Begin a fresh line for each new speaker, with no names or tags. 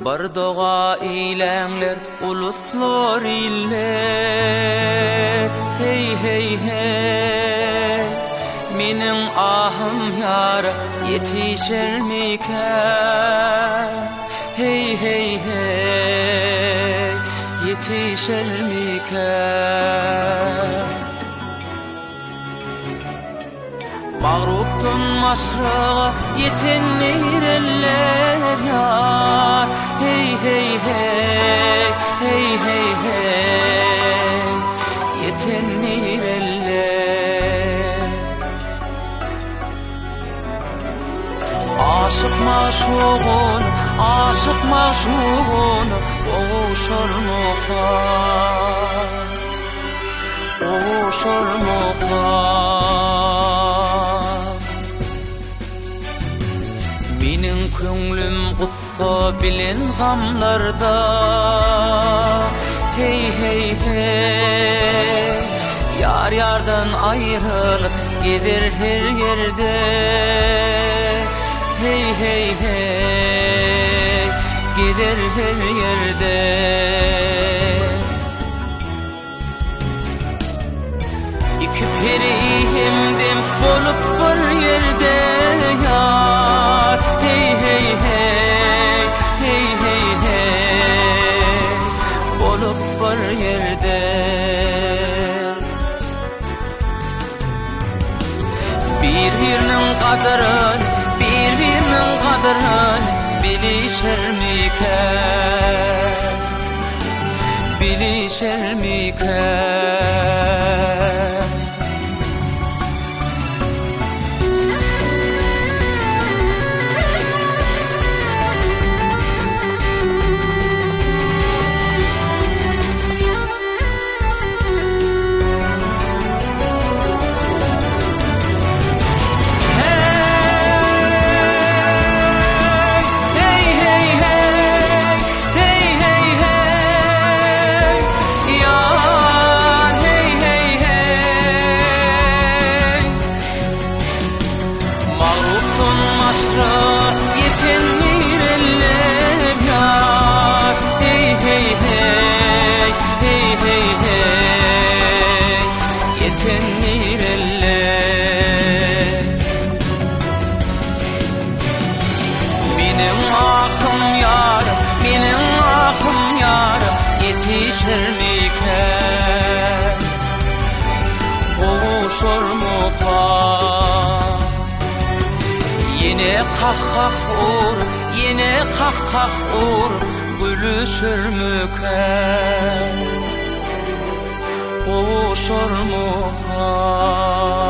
Bardoğa eylenler uluslar iller. Hey hey hey, menin ahım yara yetişer miken? Hey hey hey, yetişer miken? Mağruptun maşrağa yeten neyreller yar. Hey hey hey, hey hey hey, yeten neyreller. Aşık maşuğun boğuşur muhtar, boğuşur muhtar. Menin köңlüm gussa bilen gamlarda. Hey hey hey, yar yardan ayrılıp gider her yerde. Hey hey hey, gider her yerde. İki perihimdim bolup bir yerde yar. Hey hey hey, hey hey hey, bolup bir yerde. Bir-birinin kadırın, bir-birinin kadırın bilişer miken? Bilişer miken? Yetişir miken? Boğuşur muhtar. Yine kah uğur, yine kah uğur gülüşür müken? Boğuşur muhtar.